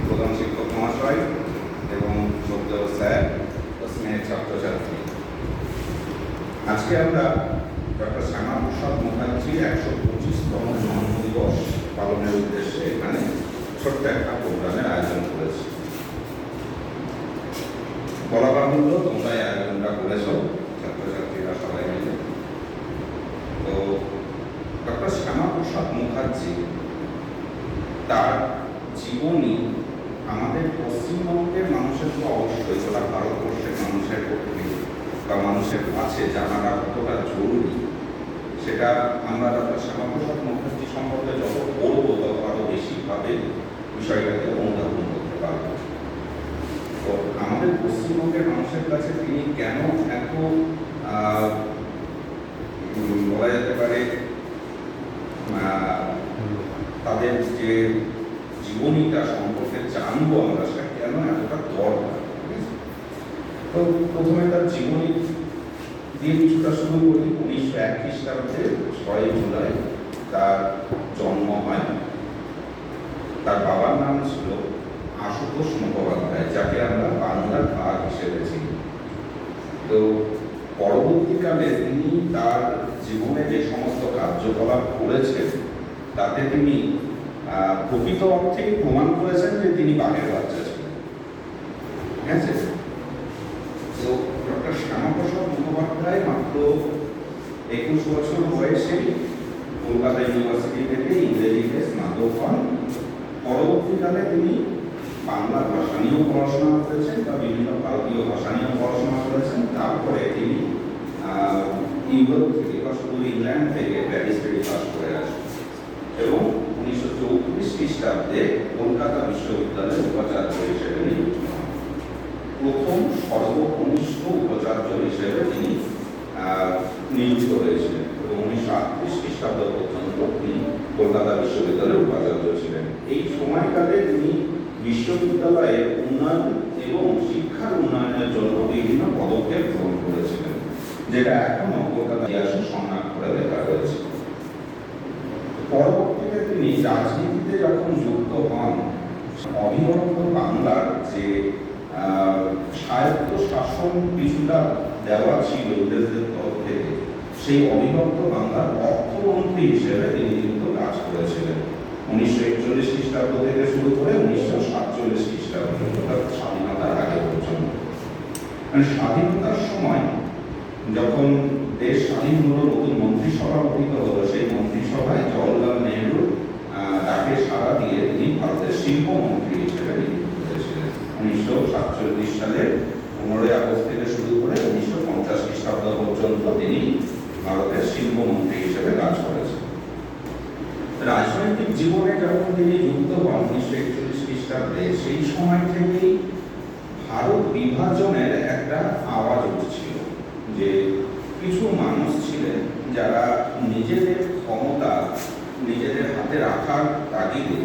প্রধান শিক্ষক মহাশয় এবং সদ্য স্যার ও স্নেহের ছাত্রছাত্রী, আজকে আমরা ডক্টর শ্যামাপ্রসাদ মুখার্জির 125তম জন্মদিবস পালনের উদ্দেশ্যে এখানে ছোট্ট একটা প্রোগ্রামের আয়োজন করেছি। বলা বাহুল্য, তোমরা এই আয়োজনটা করেছ ছাত্রছাত্রীরা সবাই মিলে। তো ডক্টর শ্যামাপ্রসাদ মুখার্জি, তার জীবনী আমাদের পশ্চিমবঙ্গের মানুষের তো অবশ্যই, গোটা ভারতবর্ষের মানুষের পক্ষে বা মানুষের কাছে জানাটা কতটা জরুরি, সেটা আমরা ডক্টর শ্যামাপ্রসাদ মুখার্জি সম্পর্কে যত পড়ব তত আরও বেশিভাবে বিষয়টাকে অনুধাবন করতে পারব। তো আমাদের পশ্চিমবঙ্গের মানুষের কাছে তিনি কেন এত বলা যেতে পারে তাদের যে জীবনীটা সম্পর্কে জানবো আমরা, সেটা কেন এতটা দরকার। তো প্রথমে তার জীবনী দিয়ে কিছুটা শুরু করি। 1901 খ্রিস্টাব্দে 6 জুলাই তার জন্ম হয়। তার বাবার নাম ছিল আশুতোষ মুখোপাধ্যায়, যাকে আমরা বাংলার বাঘ হিসেবে চিনি। তো পরবর্তীকালে তিনি তার জীবনে যে সমস্ত কার্যকলাপ করেছেন তাতে তিনি প্রকৃত অর্থেই প্রমাণ করেছেন যে তিনি বাঘের বাচ্চা ছিলেন। ঠিক আছে? তো ডক্টর শ্যামাপ্রসাদ মুখোপাধ্যায় মাত্র 21 বছর বয়সে কলকাতা ইউনিভার্সিটি থেকে ইংরেজিতে স্নাতক হন। পরবর্তীকালে তিনি বাংলা ভাষা নিয়েও পড়াশোনা করেছেন বা বিভিন্ন ভারতীয় ভাষা নিয়েও পড়াশোনা করেছেন। তারপরে তিনি ইউরোপ থেকে বা শুধু ইংল্যান্ড থেকে ব্যারিস্টারি পাস করে আসেন এবং 1934 খ্রিস্টাব্দে কলকাতা বিশ্ববিদ্যালয়ের উপাচার্য হিসেবে নিযুক্ত হন। প্রথম সর্বকনিষ্ঠ উপাচার্য হিসেবে তিনি নিযুক্ত হয়েছিলেন এবং 1938 খ্রিস্টাব্দ পর্যন্ত তিনি কলকাতা বিশ্ববিদ্যালয়ের উপাচার্য ছিলেন। এই সময়কালে তিনি বিশ্ববিদ্যালয়ের উন্নয়ন এবং শিক্ষার উন্নয়নের জন্য বিভিন্ন পদক্ষেপ গ্রহণ করেছিলেন, যেটা এখনো কলকাতা ইতিহাসে সংরক্ষণ করে লেখা রয়েছে। পরবর্তীতে তিনি রাজনীতিতে যখন যুক্ত হন, অবিভক্ত বাংলার যে স্বায়ত্ত শাসন কিছুটা দেওয়া ছিল ইংরেজদের তরফ থেকে, সেই অবিভক্ত বাংলার অর্থমন্ত্রী হিসেবে তিনি কিন্তু কাজ করেছিলেন 1941 খ্রিস্টাব্দ থেকে শুরু করে 1947 খ্রিস্টাব্দ, অর্থাৎ স্বাধীনতার আগে পর্যন্ত। মানে স্বাধীনতার সময় যখন দেশ স্বাধীন হলো, নতুন মন্ত্রিসভা গঠিত হলো, সেই মন্ত্রিসভায় জওহরলাল নেহরু তাকে সাড়া দিয়ে তিনি ভারতের শিল্পমন্ত্রী হিসেবে নিযুক্ত হয়েছিলেন 1947 সালের 15 আগস্ট থেকে শুরু করে 1950 খ্রিস্টাব্দ পর্যন্ত তিনি ভারতের শিল্পমন্ত্রী হিসেবে কাজ করেছেন। রাজনৈতিক জীবনে যখন তিনি যুক্ত হন 1941 খ্রিস্টাব্দে, সেই সময় থেকেই ভারত বিভাজনের একটা আওয়াজ উঠছিল যে কিছু মানুষ ছিলেন যারা নিজেদের ক্ষমতা নিজেদের হাতে রাখার তাগিদে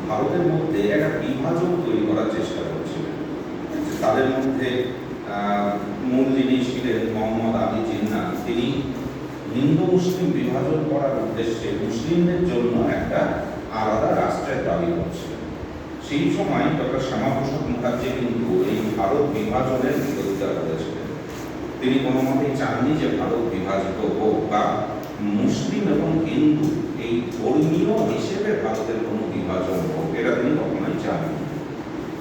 ভারতের মধ্যে একটা বিভাজন তৈরি করার চেষ্টা করছিলেন। তাদের মধ্যে মূল যিনি ছিলেন মোহাম্মদ আলী জিন্নাহ, তিনি হিন্দু মুসলিম বিভাজন করার উদ্দেশ্যে মুসলিমদের জন্য একটা আলাদা রাষ্ট্রের দাবি করছিলেন। সেই সময় ডক্টর শ্যামাপ্রসাদ মুখার্জি কিন্তু এই ভারত বিভাজনের বিরোধিতা করেছিলেন। তিনি কোনো মতেই চাননি যে ভারত বিভাজিত হোক বা মুসলিম এবং হিন্দু এই ধর্মীয় হিসেবে ভারতের কোনো বিভাজন হোক, এটা তিনি কখনোই চাননি।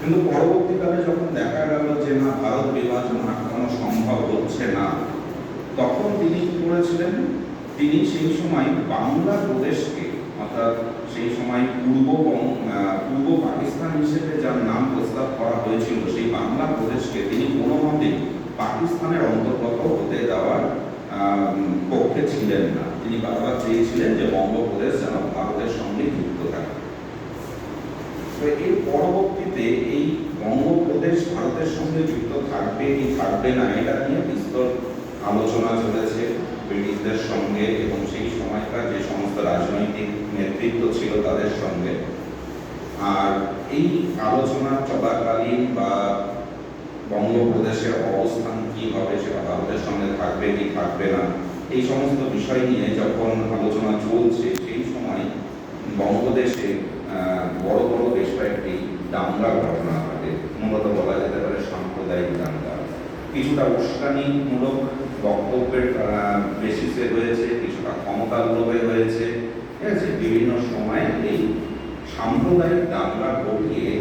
কিন্তু পরবর্তীকালে যখন দেখা গেল যে না, ভারত বিভাজন আটকানো সম্ভব হচ্ছে না, তখন তিনি কি করেছিলেন, তিনি সেই সময় বাংলা প্রদেশকে, অর্থাৎ সেই সময় পূর্ব পাকিস্তান হিসেবে যার নাম প্রস্তাব করা হয়েছিল, সেই বাংলা প্রদেশকে তিনি কোনো মতেই পাকিস্তানের অন্তর্গত হতে দেওয়ার পক্ষে ছিলেন না। তিনি বারবার চেয়েছিলেন যে বঙ্গপ্রদেশ যেন ভারতের সঙ্গে যুক্ত থাকে। তো এর পরবর্তীতে এই বঙ্গপ্রদেশ ভারতের সঙ্গে যুক্ত থাকবে কি থাকবে না, এটা নিয়ে বিস্তর আলোচনা চলেছে ব্রিটিশদের সঙ্গে এবং সেই সময়কার যে সমস্ত রাজনৈতিক নেতৃত্ব ছিল তাদের সঙ্গে। আর এই আলোচনা চলাকালীন বা বঙ্গপ্রদেশের অবস্থান কি হবে, সেটা ভারতের সঙ্গে থাকবে কি থাকবে না, এই সমস্ত বিষয় নিয়ে যখন আলোচনা চলছে, সেই সময় বঙ্গদেশে বড় বড় বেশ কয়েকটি দাঙ্গা ঘটনা ঘটে, মূলত বলা যেতে পারে সাম্প্রদায়িক দাঙ্গা। কিছুটা উস্কানিমূলক বক্তব্যের বেসিসে হয়েছে, কিছুটা ক্ষমতার লোভে হয়েছে, ঠিক আছে। বিভিন্ন সময়ে এই সাম্প্রদায়িক দাঙ্গা ঘটিয়ে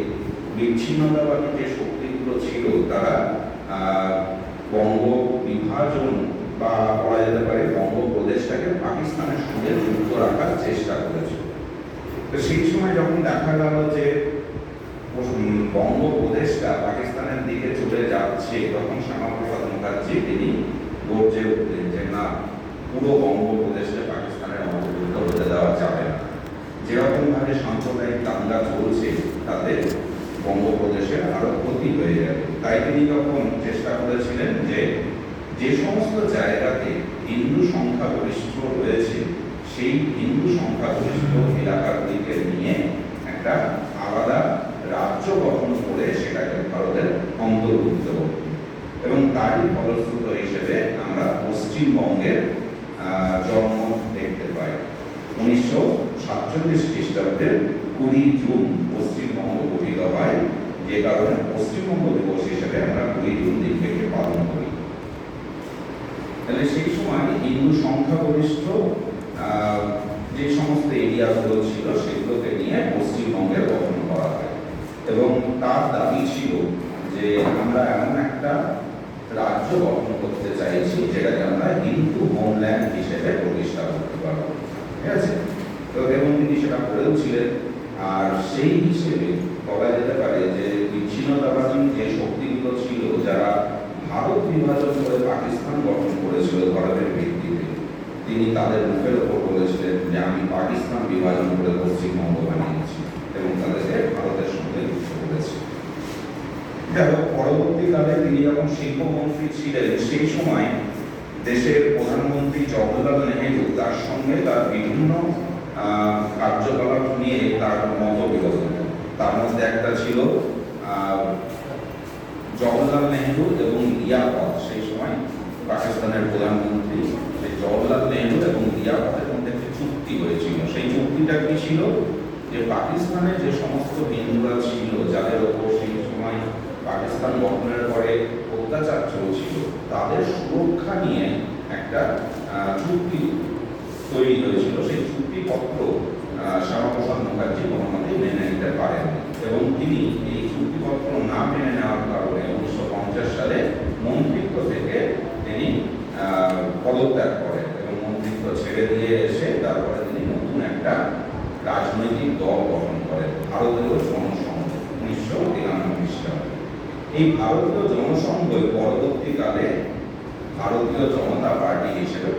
বিচ্ছিন্নতাবাদী যে শক্তিগুলো ছিল তারা বঙ্গ বিভাজন বা বলা যেতে পারে বঙ্গপ্রদেশটাকে পাকিস্তানের সঙ্গে যুক্ত রাখার চেষ্টা করেছিল। তো সেই সময় যখন দেখা গেল যে বঙ্গপ্রদেশটা পাকিস্তানের দিকে চলে যাচ্ছে, তখন শ্যামাপ্রসাদ মুখার্জি তিনি গর্জে উঠলেন যে না, পুরো বঙ্গপ্রদেশকে পাকিস্তানের অন্তর্ভুক্ত হতে দেওয়া যাবে না। যেরকম ভাবে সাম্প্রদায়িক দাঙ্গা চলছে তাতে বঙ্গপ্রদেশের আরো ক্ষতি হয়ে যাবে। তাই তিনি তখন চেষ্টা করেছিলেন যে যে সমস্ত জায়গাতে হিন্দু সংখ্যাগরিষ্ঠ রয়েছে সেই হিন্দু সংখ্যাগরিষ্ঠ এলাকাগুলিকে নিয়ে একটা আলাদা রাজ্য গঠন করে সেটাকে ভারতের অন্তর্ভুক্ত করতে, এবং তারই ফলশ্রুত হিসেবে আমরা পশ্চিমবঙ্গের জন্ম দেখতে পাই। 1947 খ্রিস্টাব্দের 20 জুন পশ্চিমবঙ্গ গঠিত হয়, যে কারণে পশ্চিমবঙ্গ দিবস হিসেবে আমরা 20 জুন দিনটাকে পালন করি। তাহলে সেই সময় হিন্দু সংখ্যাগরিষ্ঠ যে সমস্ত এরিয়াগুলো ছিল সেগুলোকে নিয়ে পশ্চিমবঙ্গের গঠন করা হয়, এবং তার দাবি ছিল যে আমরা এমন একটা রাজ্য গঠন করতে চাইছি যেটাকে আমরা হিন্দু হোমল্যান্ড হিসেবে প্রতিষ্ঠা করতে পারবো, ঠিক আছে। তো এবং তিনি সেটা করেও ছিলেন। আর সেই হিসেবে বলা যেতে পারে যে বিচ্ছিন্নতাবাদী যে শক্তিগুলো ছিল যারা ভারত বিভাজন করে পাকিস্তান গঠন করেছিল ধর্মের ভিত্তিতে, তিনি তাদের মুখের ওপর বলেছিলেন যে আমি পাকিস্তান বিভাজন করে পশ্চিমবঙ্গ বানিয়েছি, এবং তাদেরকে ভারতের সঙ্গে যুক্ত করেছি। পরবর্তীকালে তিনি যখন শিল্পমন্ত্রী ছিলেন সেই সময় দেশের প্রধানমন্ত্রী জওহরলাল নেহেরু তার সঙ্গে তার বিভিন্ন কার্যকলাপ নিয়ে তার মতবিরোধ। তার মধ্যে একটা ছিল জওহরলাল নেহেরু এবং লিয়াকত, সেই সময় পাকিস্তানের প্রধানমন্ত্রী, সেই জওহরলাল নেহেরু এবং লিয়াকতের মধ্যে একটি চুক্তি হয়েছিল। সেই চুক্তিটা কি ছিল যে পাকিস্তানে যে সমস্ত হিন্দুরা ছিল যাদের ওপর সেই সময় পাকিস্তান গঠনের পরে অত্যাচার চলছিল তাদের সুরক্ষা নিয়ে একটা চুক্তি তৈরি হয়েছিল। সেই চুক্তিপত্র শ্যামাপ্রসাদ মুখার্জি কোনোমতেই মেনে নিতে পারেন, এবং তিনি এই চুক্তিপত্র না মেনে নেওয়ার কারণে 1950 সালে মন্ত্রিত্ব থেকে তিনি পদত্যাগ করেন, এবং মন্ত্রিত্ব ছেড়ে দিয়ে এসে তারপরে তিনি নতুন একটা রাজনৈতিক দল গঠন করেন, ভারতীয় জনসংঘ, 1993 সালে। এই ভারতীয় জনসংঘ পরবর্তীকালে ভারতীয় জনতা পার্টি হিসেবে